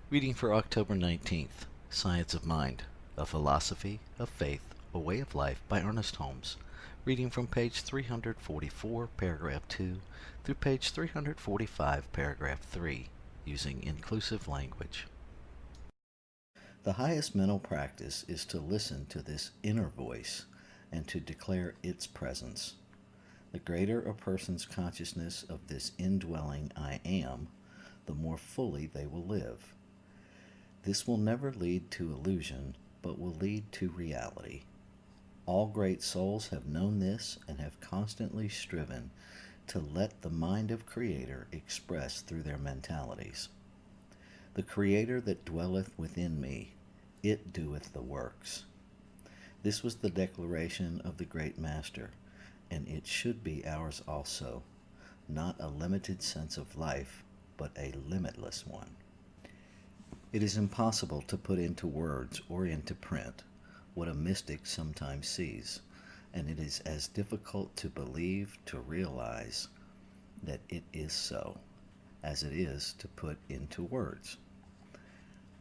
Reading for October 19th, Science of Mind, A Philosophy of Faith, A Way of Life by Ernest Holmes. Reading from page 344, paragraph 2, through page 345, paragraph 3, using inclusive language. The highest mental practice is to listen to this inner voice and to declare its presence. The greater a person's consciousness of this indwelling I am, the more fully they will live. This will never lead to illusion, but will lead to reality. All great souls have known this and have constantly striven to let the mind of Creator express through their mentalities. The Creator that dwelleth within me, it doeth the works. This was the declaration of the great Master, and it should be ours also, not a limited sense of life, but a limitless one. It is impossible to put into words or into print what a mystic sometimes sees, and it is as difficult to believe, to realize that it is so, as it is to put into words.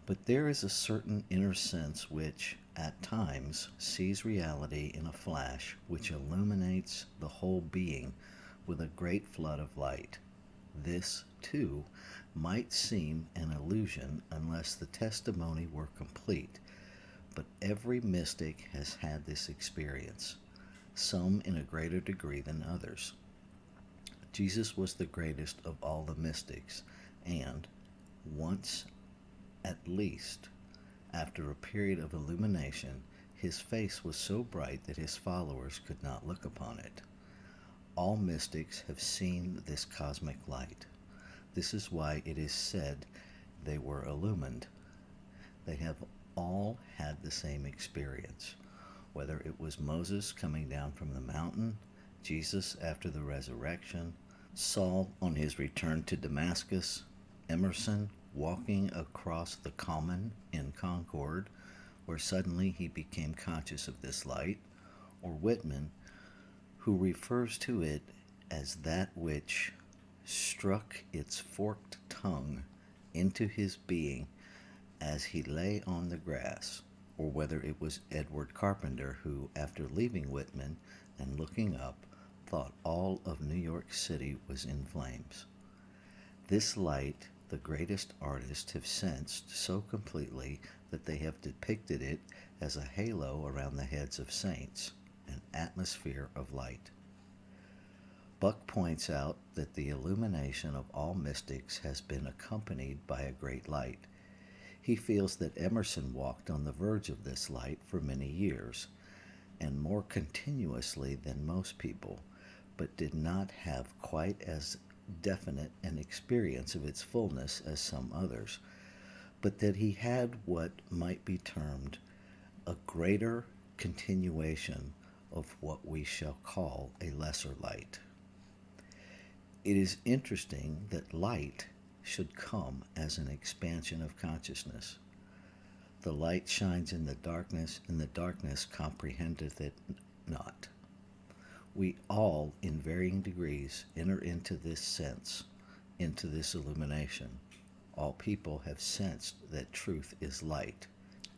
But there is a certain inner sense which, at times, sees reality in a flash which illuminates the whole being with a great flood of light. This, too, might seem an illusion unless the testimony were complete, but every mystic has had this experience, some in a greater degree than others. Jesus was the greatest of all the mystics, and, once at least, after a period of illumination, his face was so bright that his followers could not look upon it. All mystics have seen this cosmic light. This is why it is said they were illumined. They have all had the same experience, whether it was Moses coming down from the mountain, Jesus after the resurrection, Saul on his return to Damascus, Emerson walking across the common in Concord, where suddenly he became conscious of this light, or Whitman, who refers to it as that which struck its forked tongue into his being as he lay on the grass, or whether it was Edward Carpenter who, after leaving Whitman and looking up, thought all of New York City was in flames. This light the greatest artists have sensed so completely that they have depicted it as a halo around the heads of saints, an atmosphere of light. Buck points out that the illumination of all mystics has been accompanied by a great light. He feels that Emerson walked on the verge of this light for many years, and more continuously than most people, but did not have quite as definite an experience of its fullness as some others, but that he had what might be termed a greater continuation of what we shall call a lesser light. It is interesting that light should come as an expansion of consciousness. The light shines in the darkness, and the darkness comprehendeth it not. We all, in varying degrees, enter into this sense, into this illumination. All people have sensed that truth is light.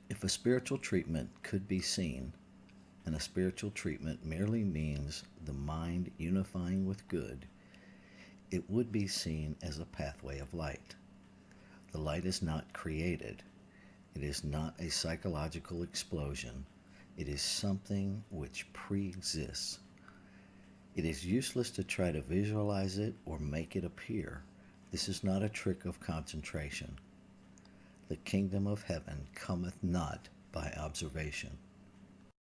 If a spiritual treatment could be seen, and a spiritual treatment merely means the mind unifying with good, it would be seen as a pathway of light. The light is not created. It is not a psychological explosion. It is something which pre-exists. It is useless to try to visualize it or make it appear. This is not a trick of concentration. The kingdom of heaven cometh not by observation.